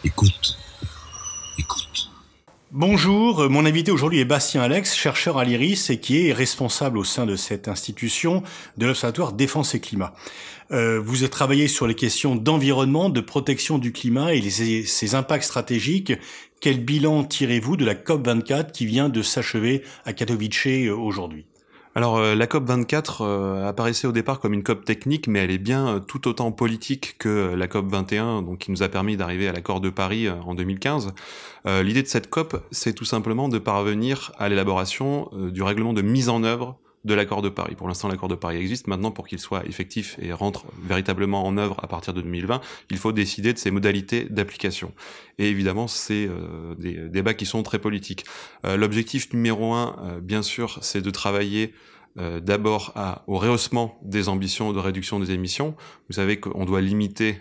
Écoute, écoute. Bonjour, mon invité aujourd'hui est Bastien Alex, chercheur à l'IRIS et qui est responsable au sein de cette institution de l'Observatoire Défense et Climat. Vous avez travaillé sur les questions d'environnement, de protection du climat et ses impacts stratégiques. Quel bilan tirez-vous de la COP24 qui vient de s'achever à Katowice aujourd'hui ? Alors la COP24 apparaissait au départ comme une COP technique, mais elle est bien tout autant politique que la COP21, donc qui nous a permis d'arriver à l'accord de Paris en 2015. L'idée de cette COP, c'est tout simplement de parvenir à l'élaboration du règlement de mise en œuvre de l'accord de Paris. Pour l'instant, l'accord de Paris existe. Maintenant, pour qu'il soit effectif et rentre véritablement en œuvre à partir de 2020, il faut décider de ses modalités d'application. Et évidemment, c'est des débats qui sont très politiques. L'objectif numéro 1, bien sûr, c'est de travailler d'abord au rehaussement des ambitions de réduction des émissions. Vous savez qu'on doit limiter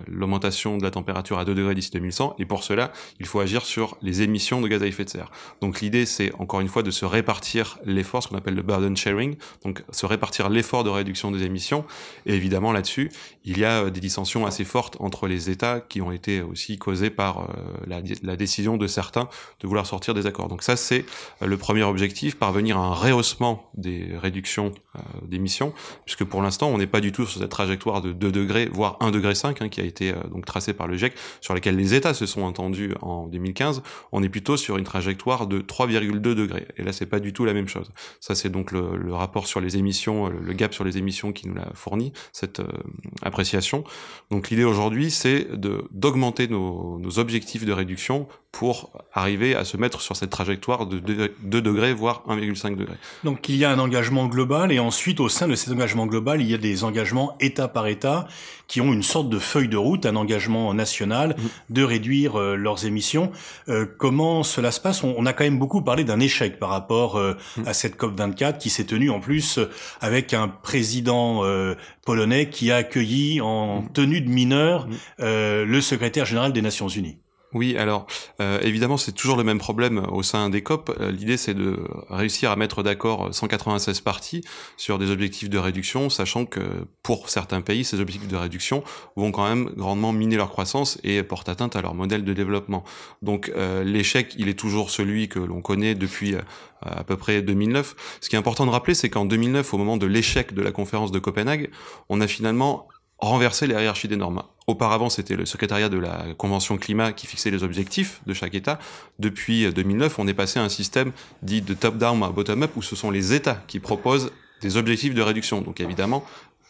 l'augmentation de la température à 2 degrés d'ici 2100, et pour cela, il faut agir sur les émissions de gaz à effet de serre. Donc l'idée, c'est encore une fois de se répartir l'effort, ce qu'on appelle le burden sharing, donc se répartir l'effort de réduction des émissions. Et évidemment, là-dessus, il y a des dissensions assez fortes entre les États qui ont été aussi causées par la décision de certains de vouloir sortir des accords. Donc ça, c'est le premier objectif, parvenir à un rehaussement des réduction d'émissions, puisque pour l'instant on n'est pas du tout sur cette trajectoire de 2 degrés, voire 1,5 degré qui a été donc tracée par le GIEC, sur laquelle les États se sont entendus en 2015. On est plutôt sur une trajectoire de 3,2 degrés, et là c'est pas du tout la même chose. Ça c'est donc le rapport sur les émissions, le gap sur les émissions qui nous l'a fourni, cette appréciation. Donc l'idée aujourd'hui c'est d'augmenter nos objectifs de réduction pour arriver à se mettre sur cette trajectoire de 2 degrés, voire 1,5 degré. Donc il y a un engagement global et ensuite au sein de cet engagement global, il y a des engagements État par État qui ont une sorte de feuille de route, un engagement national de réduire leurs émissions. Comment cela se passe ? On a quand même beaucoup parlé d'un échec par rapport à cette COP24 qui s'est tenue en plus avec un président polonais qui a accueilli en tenue de mineur le secrétaire général des Nations Unies. Oui, alors évidemment c'est toujours le même problème au sein des COP. L'idée c'est de réussir à mettre d'accord 196 parties sur des objectifs de réduction, sachant que pour certains pays ces objectifs de réduction vont quand même grandement miner leur croissance et portent atteinte à leur modèle de développement. Donc l'échec il est toujours celui que l'on connaît depuis à peu près 2009. Ce qui est important de rappeler, c'est qu'en 2009, au moment de l'échec de la conférence de Copenhague, on a finalement renverser la hiérarchie des normes. Auparavant, c'était le secrétariat de la Convention climat qui fixait les objectifs de chaque État. Depuis 2009, on est passé à un système dit de top-down à bottom-up où ce sont les États qui proposent des objectifs de réduction. Donc évidemment,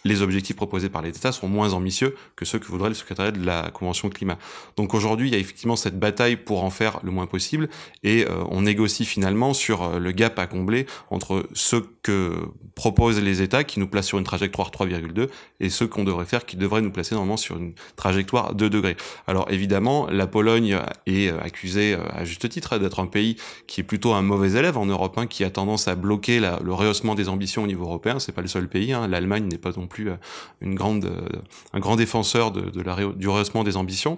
les objectifs proposés par les États sont moins ambitieux que ceux que voudrait le secrétariat de la Convention climat. Donc aujourd'hui, il y a effectivement cette bataille pour en faire le moins possible et on négocie finalement sur le gap à combler entre ce que proposent les États qui nous placent sur une trajectoire 3,2 et ce qu'on devrait faire qui devrait nous placer normalement sur une trajectoire 2 degrés. Alors évidemment, la Pologne est accusée à juste titre d'être un pays qui est plutôt un mauvais élève en Europe, qui a tendance à bloquer le rehaussement des ambitions au niveau européen. C'est pas le seul pays, l'Allemagne n'est pas non plus un grand défenseur du rehaussement des ambitions.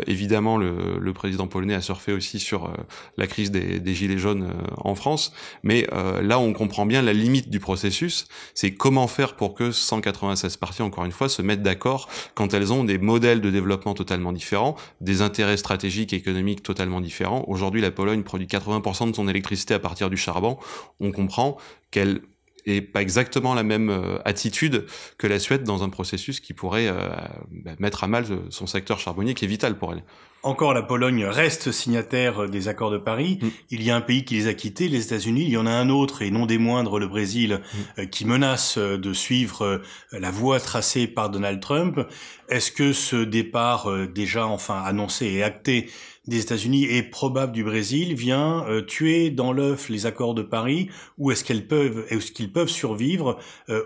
Évidemment, le président polonais a surfé aussi sur la crise des gilets jaunes en France, mais là on comprend bien la limite du processus, c'est comment faire pour que 196 parties, encore une fois, se mettent d'accord quand elles ont des modèles de développement totalement différents, des intérêts stratégiques et économiques totalement différents. Aujourd'hui, la Pologne produit 80% de son électricité à partir du charbon. On comprend qu'elle et pas exactement la même attitude que la Suède dans un processus qui pourrait mettre à mal son secteur charbonnier qui est vital pour elle. Encore, la Pologne reste signataire des accords de Paris. Il y a un pays qui les a quittés, les États-Unis. Il y en a un autre, et non des moindres, le Brésil, qui menace de suivre la voie tracée par Donald Trump. Est-ce que ce départ déjà annoncé et acté des États-Unis et probable du Brésil vient tuer dans l'œuf les accords de Paris, ou est-ce qu'ils peuvent survivre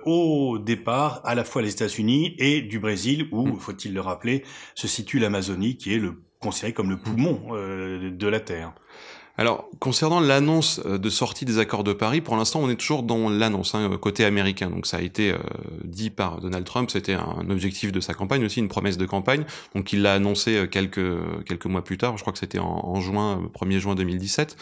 au départ à la fois des États-Unis et du Brésil, où, faut-il le rappeler, se situe l'Amazonie, qui est considéré comme le poumon de la Terre? Alors, concernant l'annonce de sortie des accords de Paris, pour l'instant, on est toujours dans l'annonce, côté américain. Donc, ça a été dit par Donald Trump, c'était un objectif de sa campagne, aussi une promesse de campagne. Donc, il l'a annoncé quelques mois plus tard, je crois que c'était en juin, 1er juin 2017.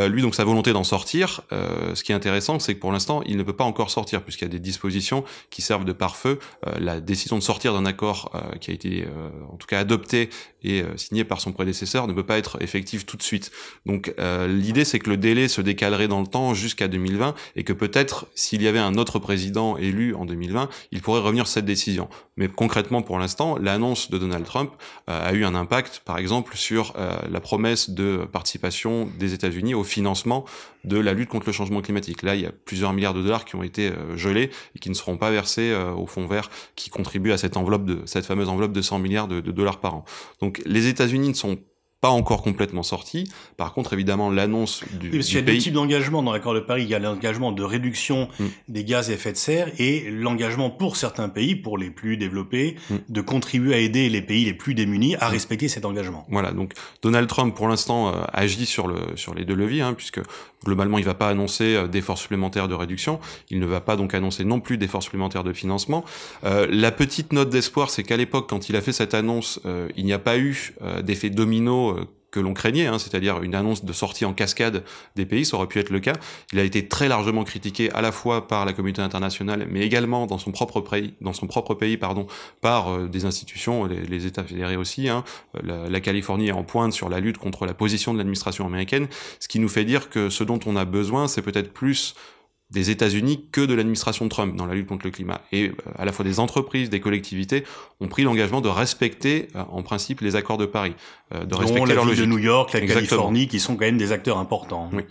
Lui, donc, sa volonté d'en sortir, ce qui est intéressant, c'est que pour l'instant, il ne peut pas encore sortir, puisqu'il y a des dispositions qui servent de pare-feu. La décision de sortir d'un accord qui a été, en tout cas, adopté et signé par son prédécesseur ne peut pas être effective tout de suite. Donc l'idée c'est que le délai se décalerait dans le temps jusqu'à 2020 et que peut-être s'il y avait un autre président élu en 2020, il pourrait revenir sur cette décision. Mais concrètement pour l'instant, l'annonce de Donald Trump a eu un impact par exemple sur la promesse de participation des États-Unis au financement de la lutte contre le changement climatique. Là, il y a plusieurs milliards de dollars qui ont été gelés et qui ne seront pas versés au fonds vert qui contribue à cette fameuse enveloppe de 100 milliards de dollars par an. Donc les États-Unis ne sont pas encore complètement sorti. Par contre, évidemment, l'annonce du parce qu'il y a deux types d'engagement dans l'accord de Paris. Il y a l'engagement de réduction des gaz à effet de serre et l'engagement pour certains pays, pour les plus développés, de contribuer à aider les pays les plus démunis à respecter cet engagement. Voilà, donc Donald Trump, pour l'instant, agit sur les deux leviers, puisque globalement, il ne va pas annoncer d'efforts supplémentaires de réduction. Il ne va pas donc annoncer non plus d'efforts supplémentaires de financement. La petite note d'espoir, c'est qu'à l'époque, quand il a fait cette annonce, il n'y a pas eu d'effet domino que l'on craignait, c'est-à-dire une annonce de sortie en cascade des pays, ça aurait pu être le cas. Il a été très largement critiqué à la fois par la communauté internationale, mais également dans son propre pays, par des institutions, les États fédérés aussi. La Californie est en pointe sur la lutte contre la position de l'administration américaine, ce qui nous fait dire que ce dont on a besoin, c'est peut-être plus des États-Unis que de l'administration Trump dans la lutte contre le climat. Et à la fois des entreprises, des collectivités ont pris l'engagement de respecter en principe les accords de Paris, de respecter leur logique. La ville de New York, la Californie, qui sont quand même des acteurs importants. Oui.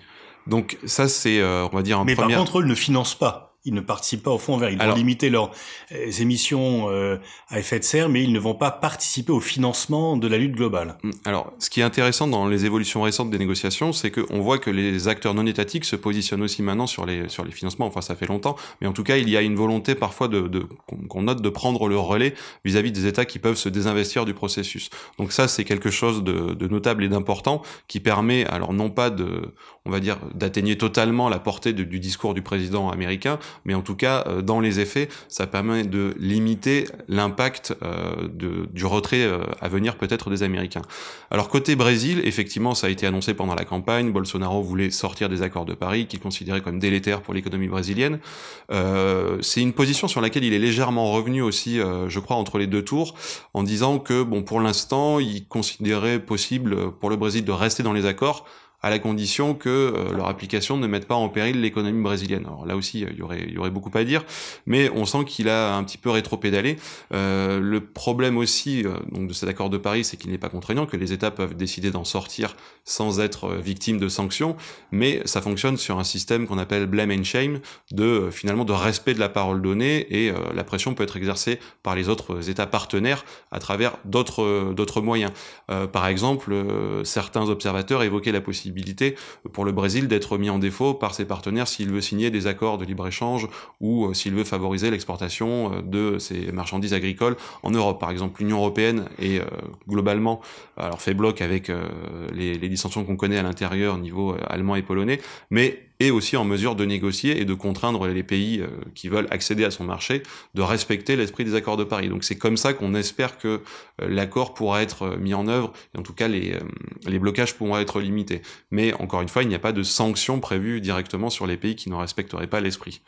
Donc ça c'est, on va dire, Mais par contre, eux ne financent pas. Ils ne participent pas au fonds vert. Ils vont limiter leurs émissions à effet de serre, mais ils ne vont pas participer au financement de la lutte globale. Alors, ce qui est intéressant dans les évolutions récentes des négociations, c'est qu'on voit que les acteurs non étatiques se positionnent aussi maintenant sur les financements. Enfin, ça fait longtemps, mais en tout cas, il y a une volonté parfois qu'on note de prendre le relais vis-à-vis des États qui peuvent se désinvestir du processus. Donc ça, c'est quelque chose de notable et d'important qui permet, alors non pas d'atteigner totalement la portée du discours du président américain, mais en tout cas, dans les effets, ça permet de limiter l'impact du retrait à venir peut-être des Américains. Alors côté Brésil, effectivement, ça a été annoncé pendant la campagne, Bolsonaro voulait sortir des accords de Paris, qu'il considérait comme délétères pour l'économie brésilienne. C'est une position sur laquelle il est légèrement revenu aussi, je crois, entre les deux tours, en disant que, pour l'instant, il considérait possible pour le Brésil de rester dans les accords, à la condition que leur application ne mette pas en péril l'économie brésilienne. Alors là aussi, il y aurait beaucoup à dire, mais on sent qu'il a un petit peu rétropédalé. Le problème aussi donc de cet accord de Paris, c'est qu'il n'est pas contraignant, que les États peuvent décider d'en sortir sans être victimes de sanctions, mais ça fonctionne sur un système qu'on appelle blame and shame, finalement de respect de la parole donnée, et la pression peut être exercée par les autres États partenaires à travers d'autres moyens. Par exemple, certains observateurs évoquaient la possibilité pour le Brésil d'être mis en défaut par ses partenaires s'il veut signer des accords de libre-échange ou s'il veut favoriser l'exportation de ses marchandises agricoles en Europe. Par exemple, l'Union européenne est globalement fait bloc avec les dissensions qu'on connaît à l'intérieur au niveau allemand et polonais, mais est aussi en mesure de négocier et de contraindre les pays qui veulent accéder à son marché de respecter l'esprit des accords de Paris. Donc c'est comme ça qu'on espère que l'accord pourra être mis en œuvre, et en tout cas les blocages pourront être limités. Mais encore une fois, il n'y a pas de sanctions prévues directement sur les pays qui ne respecteraient pas l'esprit.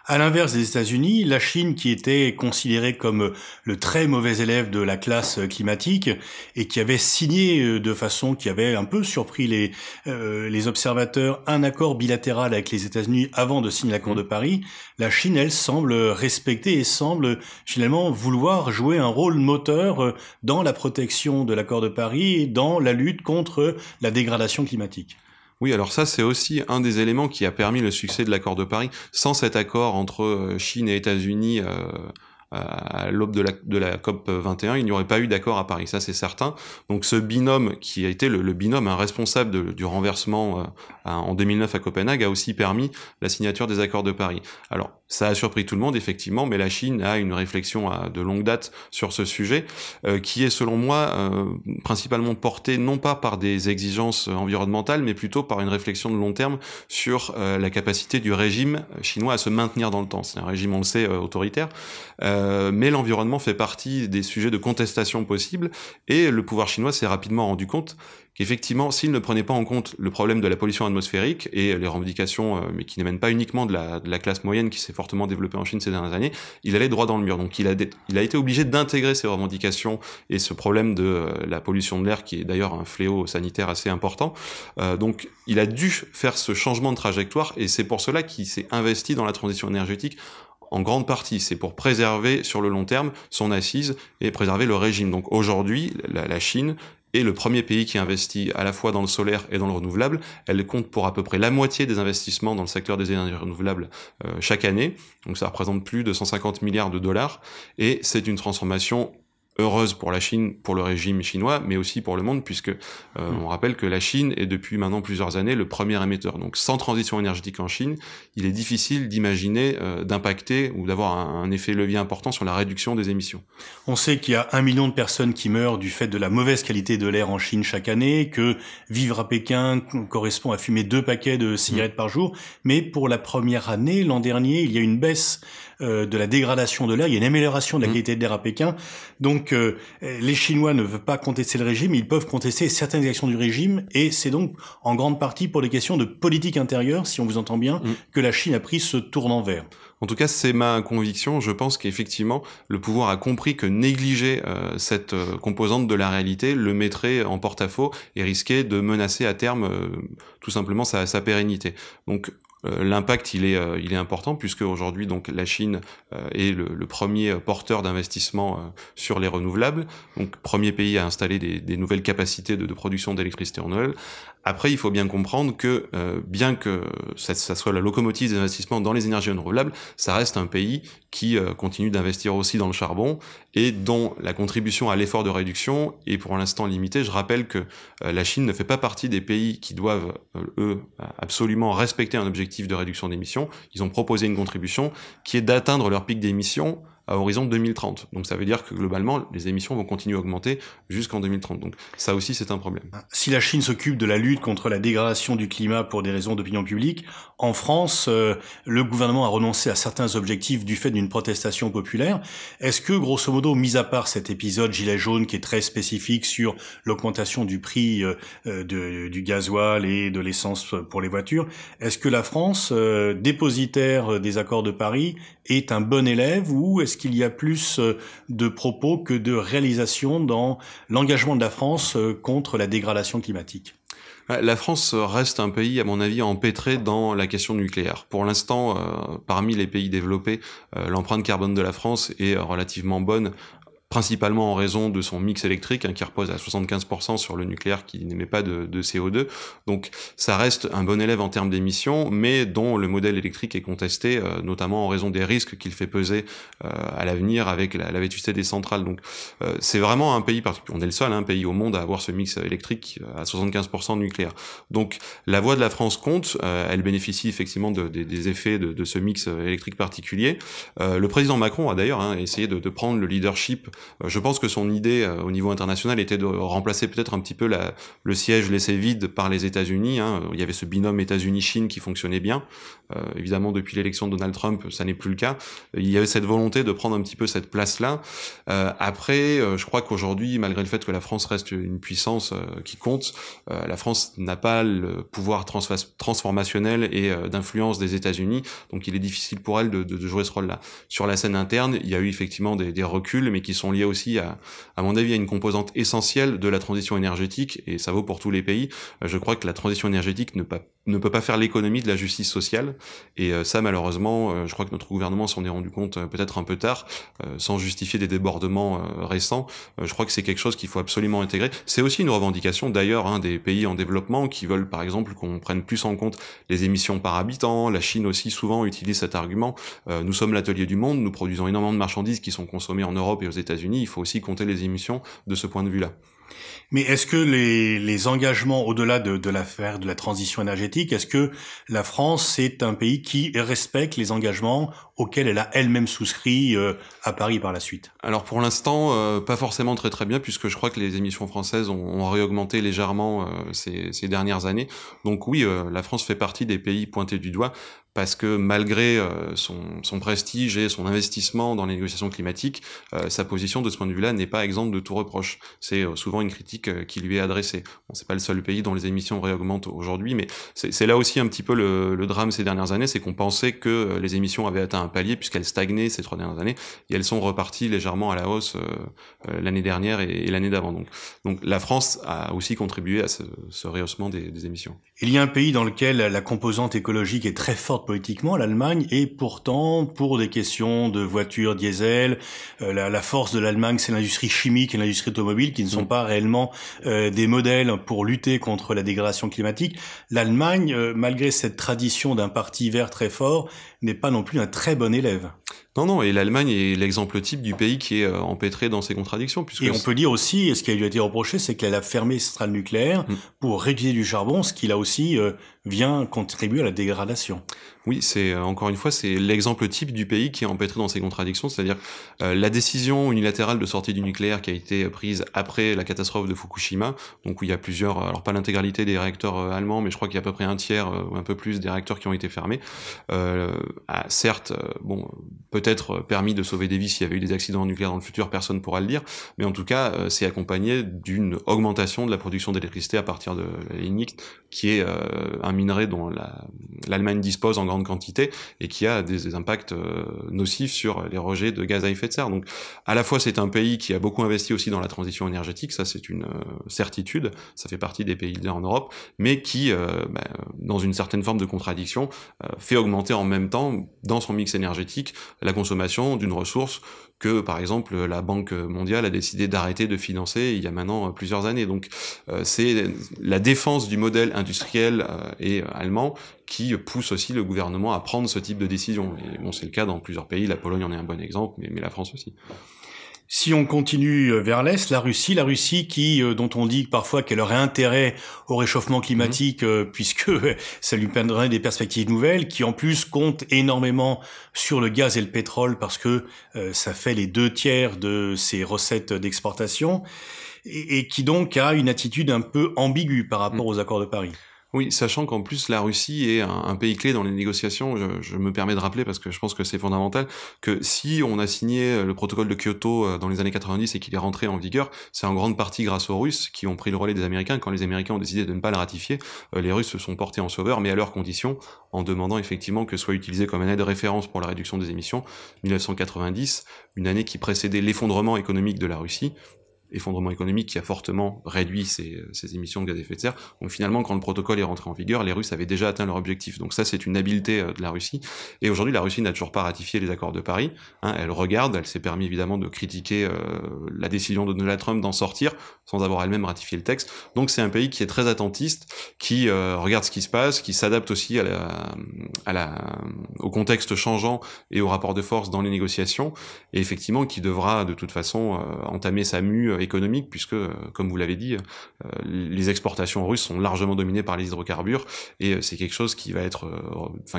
À l'inverse des États-Unis, la Chine, qui était considérée comme le très mauvais élève de la classe climatique et qui avait signé de façon qui avait un peu surpris les observateurs un accord bilatéral avec les États-Unis avant de signer l'accord de Paris, la Chine, elle, semble respecter et semble finalement vouloir jouer un rôle moteur dans la protection de l'accord de Paris et dans la lutte contre la dégradation climatique. Oui, alors ça, c'est aussi un des éléments qui a permis le succès de l'accord de Paris. Sans cet accord entre Chine et États-Unis à l'aube de la COP 21, il n'y aurait pas eu d'accord à Paris, ça c'est certain. Donc ce binôme qui a été le binôme responsable du renversement en 2009 à Copenhague a aussi permis la signature des accords de Paris. Alors ça a surpris tout le monde effectivement, mais la Chine a une réflexion de longue date sur ce sujet qui est selon moi principalement portée non pas par des exigences environnementales, mais plutôt par une réflexion de long terme sur la capacité du régime chinois à se maintenir dans le temps. C'est un régime, on le sait, autoritaire, mais l'environnement fait partie des sujets de contestation possibles, et le pouvoir chinois s'est rapidement rendu compte qu'effectivement, s'il ne prenait pas en compte le problème de la pollution atmosphérique et les revendications, mais qui n'émènent pas uniquement de la classe moyenne qui s'est fortement développée en Chine ces dernières années, il allait droit dans le mur. Donc il a été obligé d'intégrer ces revendications et ce problème de la pollution de l'air, qui est d'ailleurs un fléau sanitaire assez important. Donc il a dû faire ce changement de trajectoire, et c'est pour cela qu'il s'est investi dans la transition énergétique. En grande partie, c'est pour préserver sur le long terme son assise et préserver le régime. Donc aujourd'hui, la Chine est le premier pays qui investit à la fois dans le solaire et dans le renouvelable. Elle compte pour à peu près la moitié des investissements dans le secteur des énergies renouvelables chaque année. Donc ça représente plus de 150 milliards de dollars. Et c'est une transformation heureuse pour la Chine, pour le régime chinois, mais aussi pour le monde, puisque on rappelle que la Chine est depuis maintenant plusieurs années le premier émetteur. Donc sans transition énergétique en Chine, il est difficile d'imaginer d'impacter ou d'avoir un effet levier important sur la réduction des émissions. On sait qu'il y a 1 million de personnes qui meurent du fait de la mauvaise qualité de l'air en Chine chaque année, que vivre à Pékin correspond à fumer 2 paquets de cigarettes par jour, mais pour la première année, l'an dernier, il y a une baisse de la dégradation de l'air, il y a une amélioration de la qualité de l'air à Pékin. Donc les Chinois ne veulent pas contester le régime, ils peuvent contester certaines actions du régime, et c'est donc en grande partie pour des questions de politique intérieure, si on vous entend bien, que la Chine a pris ce tournant vert. En tout cas, c'est ma conviction. Je pense qu'effectivement, le pouvoir a compris que négliger cette composante de la réalité le mettrait en porte-à-faux et risquait de menacer à terme tout simplement sa pérennité. Donc l'impact il est important, puisque aujourd'hui donc la Chine est le premier porteur d'investissement sur les renouvelables, donc premier pays à installer des nouvelles capacités de production d'électricité renouvelable. Après, il faut bien comprendre que bien que ça soit la locomotive des investissements dans les énergies renouvelables, ça reste un pays qui continue d'investir aussi dans le charbon et dont la contribution à l'effort de réduction est pour l'instant limitée. Je rappelle que la Chine ne fait pas partie des pays qui doivent, eux, absolument respecter un objectif de réduction d'émissions. Ils ont proposé une contribution qui est d'atteindre leur pic d'émissions à horizon 2030. Donc ça veut dire que globalement, les émissions vont continuer à augmenter jusqu'en 2030. Donc ça aussi, c'est un problème. Si la Chine s'occupe de la lutte contre la dégradation du climat pour des raisons d'opinion publique, en France, le gouvernement a renoncé à certains objectifs du fait d'une protestation populaire. Est-ce que, grosso modo, mis à part cet épisode gilet jaune qui est très spécifique sur l'augmentation du prix du gasoil et de l'essence pour les voitures, est-ce que la France, dépositaire des accords de Paris, est un bon élève, ou est-ce qu'il y a plus de propos que de réalisation dans l'engagement de la France contre la dégradation climatique ? La France reste un pays, à mon avis, empêtré dans la question nucléaire. Pour l'instant, parmi les pays développés, l'empreinte carbone de la France est relativement bonne, principalement en raison de son mix électrique, qui repose à 75% sur le nucléaire qui n'émet pas de CO2. Donc ça reste un bon élève en termes d'émissions, mais dont le modèle électrique est contesté, notamment en raison des risques qu'il fait peser à l'avenir avec la vétusté des centrales. Donc c'est vraiment un pays particulier. On est le seul pays au monde à avoir ce mix électrique à 75% de nucléaire. Donc la voix de la France compte, elle bénéficie effectivement des effets de ce mix électrique particulier. Le président Macron a d'ailleurs essayé de prendre le leadership. Je pense que son idée au niveau international était de remplacer peut-être un petit peu le siège laissé vide par les États-Unis. Il y avait ce binôme États-Unis-Chine qui fonctionnait bien. Évidemment, depuis l'élection de Donald Trump, ça n'est plus le cas. Il y avait cette volonté de prendre un petit peu cette place-là. Après, je crois qu'aujourd'hui, malgré le fait que la France reste une puissance qui compte, la France n'a pas le pouvoir transformationnel et d'influence des États-Unis. Donc, il est difficile pour elle de jouer ce rôle-là. Sur la scène interne, il y a eu effectivement des reculs, mais qui sont liés aussi à mon avis, à une composante essentielle de la transition énergétique, et ça vaut pour tous les pays. Je crois que la transition énergétique ne ne peut pas faire l'économie de la justice sociale, et ça malheureusement, je crois que notre gouvernement s'en est rendu compte peut-être un peu tard, sans justifier des débordements récents. Je crois que c'est quelque chose qu'il faut absolument intégrer. C'est aussi une revendication d'ailleurs des pays en développement qui veulent par exemple qu'on prenne plus en compte les émissions par habitant. La Chine aussi souvent utilise cet argument. Nous sommes l'atelier du monde, nous produisons énormément de marchandises qui sont consommées en Europe et aux États-Unis. Il faut aussi compter les émissions de ce point de vue-là. Mais est-ce que les engagements au-delà de l'affaire de la transition énergétique, est-ce que la France est un pays qui respecte les engagements auxquels elle a elle-même souscrit à Paris par la suite? Alors pour l'instant, pas forcément très bien, puisque je crois que les émissions françaises ont réaugmenté légèrement ces dernières années. Donc oui, la France fait partie des pays pointés du doigt, parce que malgré son prestige et son investissement dans les négociations climatiques, sa position de ce point de vue-là n'est pas exempte de tout reproche. C'est souvent une critique qui lui est adressée. Bon, c'est pas le seul pays dont les émissions réaugmentent aujourd'hui, mais c'est là aussi un petit peu le drame ces dernières années, c'est qu'on pensait que les émissions avaient atteint un palier puisqu'elles stagnaient ces 3 dernières années, et elles sont reparties légèrement à la hausse l'année dernière et l'année d'avant. Donc la France a aussi contribué à ce rehaussement des émissions. Il y a un pays dans lequel la composante écologique est très forte politiquement, l'Allemagne, et pourtant, pour des questions de voitures diesel, la force de l'Allemagne, c'est l'industrie chimique et l'industrie automobile, qui ne sont pas réellement des modèles pour lutter contre la dégradation climatique. L'Allemagne, malgré cette tradition d'un parti vert très fort, n'est pas non plus un très bon élève. Non, et l'Allemagne est l'exemple type du pays qui est empêtré dans ses contradictions. Et on peut dire aussi, et ce qui lui a été reproché, c'est qu'elle a fermé ses centrales nucléaires pour réutiliser du charbon, ce qui là aussi vient contribuer à la dégradation. Oui, c'est encore une fois, c'est l'exemple type du pays qui est empêtré dans ses contradictions, c'est-à-dire la décision unilatérale de sortie du nucléaire qui a été prise après la catastrophe de Fukushima, donc où il y a plusieurs, alors pas l'intégralité des réacteurs allemands, mais je crois qu'il y a à peu près un tiers ou un peu plus des réacteurs qui ont été fermés, a certes, peut-être permis de sauver des vies s'il y avait eu des accidents nucléaires dans le futur, personne pourra le dire, mais en tout cas, c'est accompagné d'une augmentation de la production d'électricité à partir de la lignite, qui est un minerai dont l'Allemagne dispose en grande quantité et qui a des impacts nocifs sur les rejets de gaz à effet de serre. Donc, à la fois, c'est un pays qui a beaucoup investi aussi dans la transition énergétique, ça c'est une certitude, ça fait partie des pays leaders en Europe, mais qui, dans une certaine forme de contradiction, fait augmenter en même temps, dans son mix énergétique, la consommation d'une ressource que, par exemple, la Banque mondiale a décidé d'arrêter de financer il y a maintenant plusieurs années. Donc, c'est la défense du modèle industriel et allemand qui pousse aussi le gouvernement à prendre ce type de décision. Et bon, c'est le cas dans plusieurs pays, la Pologne en est un bon exemple, mais la France aussi. Si on continue vers l'Est, la Russie qui, dont on dit parfois qu'elle aurait intérêt au réchauffement climatique, puisque ça lui permettrait des perspectives nouvelles, qui en plus compte énormément sur le gaz et le pétrole, parce que ça fait les 2/3 de ses recettes d'exportation, et qui donc a une attitude un peu ambiguë par rapport aux accords de Paris. Oui, sachant qu'en plus la Russie est un pays clé dans les négociations, je me permets de rappeler, parce que je pense que c'est fondamental, que si on a signé le protocole de Kyoto dans les années 90 et qu'il est rentré en vigueur, c'est en grande partie grâce aux Russes qui ont pris le relais des Américains. Quand les Américains ont décidé de ne pas le ratifier, les Russes se sont portés en sauveurs, mais à leurs conditions, en demandant effectivement que soit utilisé comme année de référence pour la réduction des émissions, 1990, une année qui précédait l'effondrement économique de la Russie, effondrement économique qui a fortement réduit ses émissions de gaz à effet de serre. Donc finalement, quand le protocole est rentré en vigueur, les Russes avaient déjà atteint leur objectif. Donc ça, c'est une habileté de la Russie. Et aujourd'hui, la Russie n'a toujours pas ratifié les accords de Paris. Elle regarde, elle s'est permis évidemment de critiquer la décision de Donald Trump d'en sortir, sans avoir elle-même ratifié le texte. Donc c'est un pays qui est très attentiste, qui regarde ce qui se passe, qui s'adapte aussi au contexte changeant et au rapport de force dans les négociations, et effectivement qui devra de toute façon entamer sa mue économique, puisque, comme vous l'avez dit, les exportations russes sont largement dominées par les hydrocarbures, et c'est quelque chose qui va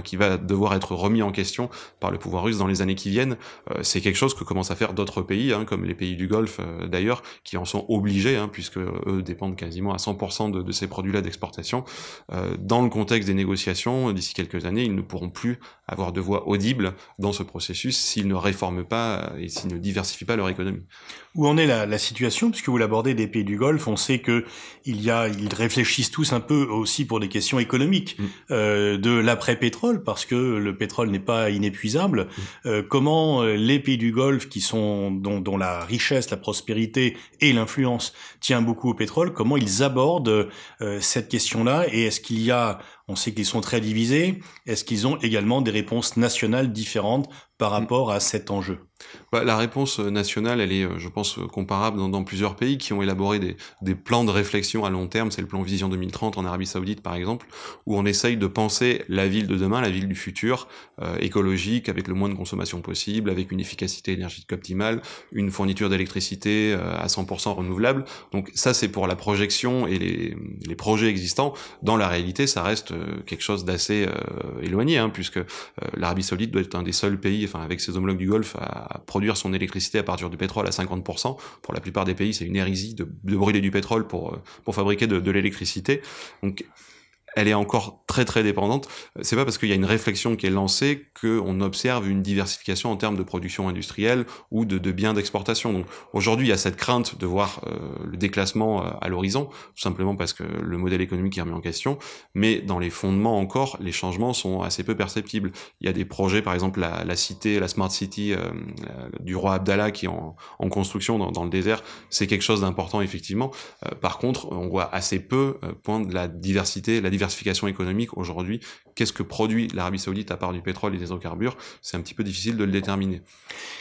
qui va devoir être remis en question par le pouvoir russe dans les années qui viennent. C'est quelque chose que commencent à faire d'autres pays, comme les pays du Golfe d'ailleurs, qui en sont obligés, puisque eux dépendent quasiment à 100% de ces produits-là d'exportation. Dans le contexte des négociations, d'ici quelques années, ils ne pourront plus avoir de voix audible dans ce processus s'ils ne réforment pas et s'ils ne diversifient pas leur économie. Où en est la situation, puisque vous l'abordez des pays du Golfe, on sait que ils réfléchissent tous un peu aussi pour des questions économiques de l'après-pétrole, parce que le pétrole n'est pas inépuisable. Comment les pays du Golfe, dont la richesse, la prospérité et l'influence tient beaucoup au pétrole, comment ils abordent cette question-là, et est-ce qu'il y a, On sait qu'ils sont très divisés. Est-ce qu'ils ont également des réponses nationales différentes par rapport à cet enjeu? La réponse nationale, elle est, je pense, comparable dans plusieurs pays qui ont élaboré des plans de réflexion à long terme. C'est le plan Vision 2030 en Arabie Saoudite, par exemple, où on essaye de penser la ville de demain, la ville du futur, écologique, avec le moins de consommation possible, avec une efficacité énergétique optimale, une fourniture d'électricité à 100% renouvelable. Donc ça, c'est pour la projection et les projets existants. Dans la réalité, ça reste quelque chose d'assez éloigné, hein, puisque l'Arabie Saoudite doit être un des seuls pays, enfin avec ses homologues du Golfe, à produire son électricité à partir du pétrole à 50%. Pour la plupart des pays, c'est une hérésie de brûler du pétrole pour fabriquer de l'électricité. Donc, elle est encore très très dépendante. C'est pas parce qu'il y a une réflexion qui est lancée qu'on observe une diversification en termes de production industrielle ou de biens d'exportation. Donc aujourd'hui, il y a cette crainte de voir le déclassement à l'horizon, tout simplement parce que le modèle économique est remis en question. Mais dans les fondements encore, les changements sont assez peu perceptibles. Il y a des projets, par exemple la cité, la Smart City du roi Abdallah qui est en construction dans le désert. C'est quelque chose d'important effectivement. Par contre, on voit assez peu poindre la diversification économique aujourd'hui. Qu'est-ce que produit l'Arabie Saoudite à part du pétrole et des hydrocarbures? C'est un petit peu difficile de le déterminer.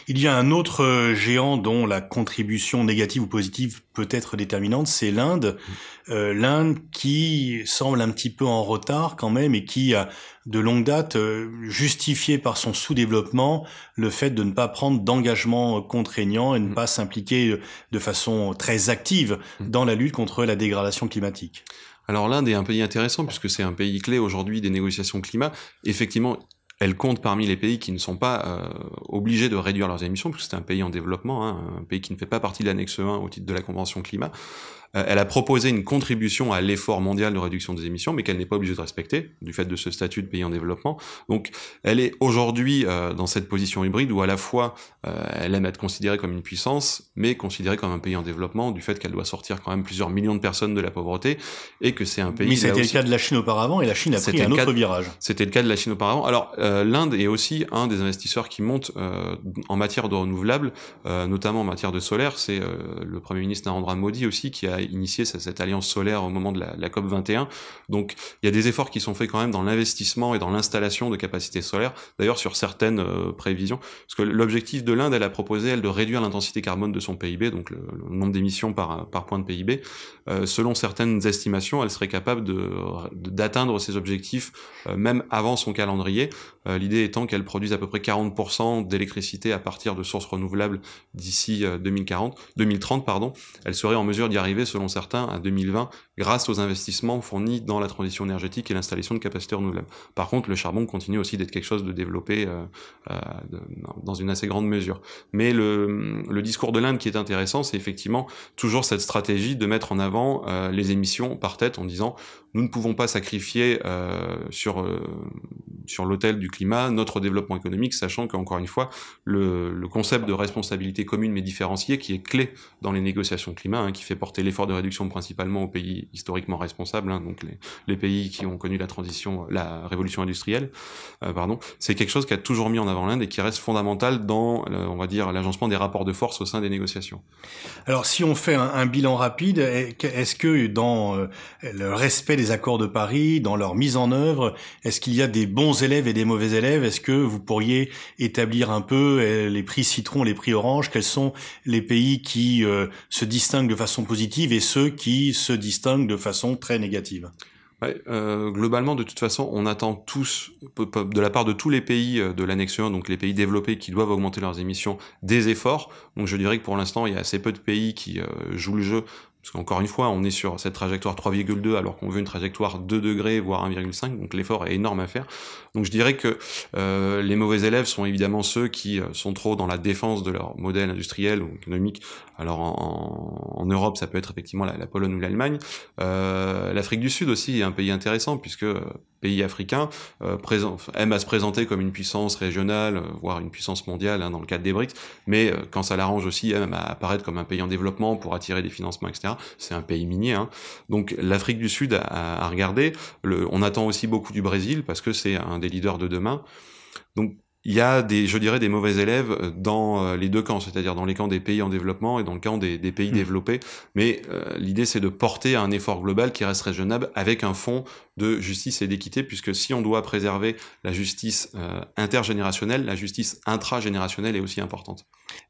Il y a un autre géant dont la contribution négative ou positive peut être déterminante, c'est l'Inde. L'Inde qui semble un petit peu en retard quand même et qui a de longue date justifié par son sous-développement le fait de ne pas prendre d'engagement contraignant et ne pas s'impliquer de façon très active dans la lutte contre la dégradation climatique. Alors l'Inde est un pays intéressant puisque c'est un pays clé aujourd'hui des négociations climat. Effectivement, elle compte parmi les pays qui ne sont pas obligés de réduire leurs émissions, puisque c'est un pays en développement, hein, un pays qui ne fait pas partie de l'annexe 1 au titre de la Convention climat. Elle a proposé une contribution à l'effort mondial de réduction des émissions, mais qu'elle n'est pas obligée de respecter, du fait de ce statut de pays en développement. Donc, elle est aujourd'hui dans cette position hybride où à la fois elle aime être considérée comme une puissance, mais considérée comme un pays en développement, du fait qu'elle doit sortir quand même plusieurs millions de personnes de la pauvreté, et que c'est un pays... Mais ça a été le cas de la Chine auparavant, et la Chine a pris un autre virage. C'était le cas de la Chine auparavant. Alors, l'Inde est aussi un des investisseurs qui monte en matière de renouvelables, notamment en matière de solaire. C'est le Premier ministre Narendra Modi aussi qui a initié cette alliance solaire au moment de la COP 21. Donc il y a des efforts qui sont faits quand même dans l'investissement et dans l'installation de capacités solaires, d'ailleurs sur certaines prévisions, parce que l'objectif de l'Inde, elle a proposé, elle, de réduire l'intensité carbone de son PIB, donc le nombre d'émissions par point de PIB. Selon certaines estimations, elle serait capable d'atteindre ces objectifs même avant son calendrier, l'idée étant qu'elle produise à peu près 40% d'électricité à partir de sources renouvelables d'ici 2030, pardon. Elle serait en mesure d'y arriver, selon certains, à 2020, grâce aux investissements fournis dans la transition énergétique et l'installation de capacités renouvelables. Par contre, le charbon continue aussi d'être quelque chose de développé dans une assez grande mesure. Mais le discours de l'Inde qui est intéressant, c'est effectivement toujours cette stratégie de mettre en avant les émissions par tête en disant nous ne pouvons pas sacrifier sur l'autel du climat notre développement économique, sachant qu'encore une fois, le concept de responsabilité commune mais différenciée, qui est clé dans les négociations climat, hein, qui fait porter l'effort de réduction principalement aux pays historiquement responsables, hein, donc les pays qui ont connu la révolution industrielle, c'est quelque chose qui a toujours mis en avant l'Inde et qui reste fondamental dans, on va dire, l'agencement des rapports de force au sein des négociations. Alors, si on fait un bilan rapide, est-ce que dans le respect des accords de Paris, dans leur mise en œuvre, est-ce qu'il y a des bons élèves et des mauvais élèves? Est-ce que vous pourriez établir un peu les prix citron, les prix orange? Quels sont les pays qui se distinguent de façon positive et ceux qui se distinguent de façon très négative? Ouais, globalement, de toute façon, on attend tous, de la part de tous les pays de l'annexe 1, donc les pays développés qui doivent augmenter leurs émissions, des efforts. Donc je dirais que pour l'instant, il y a assez peu de pays qui jouent le jeu. Parce qu'encore une fois, on est sur cette trajectoire 3,2 alors qu'on veut une trajectoire 2 degrés, voire 1,5, donc l'effort est énorme à faire. Donc je dirais que les mauvais élèves sont évidemment ceux qui sont trop dans la défense de leur modèle industriel ou économique. Alors en Europe, ça peut être effectivement la Pologne ou l'Allemagne. L'Afrique du Sud aussi est un pays intéressant, puisque pays africain aime à se présenter comme une puissance régionale, voire une puissance mondiale, hein, dans le cadre des BRICS, mais quand ça l'arrange aussi, aime à apparaître comme un pays en développement pour attirer des financements, etc. C'est un pays minier, hein. Donc l'Afrique du Sud à regarder. On attend aussi beaucoup du Brésil parce que c'est un des leaders de demain. Donc il y a je dirais, des mauvais élèves dans les deux camps, c'est-à-dire dans les camps des pays en développement et dans le camp des pays développés. Mais l'idée, c'est de porter à un effort global qui reste raisonnable avec un fond de justice et d'équité, puisque si on doit préserver la justice intergénérationnelle, la justice intragénérationnelle est aussi importante.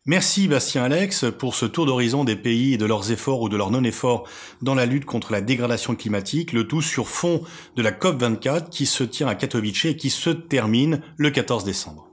Merci Bastien Alex pour ce tour d'horizon des pays et de leurs efforts ou de leurs non-efforts dans la lutte contre la dégradation climatique, le tout sur fond de la COP24 qui se tient à Katowice et qui se termine le 14 décembre.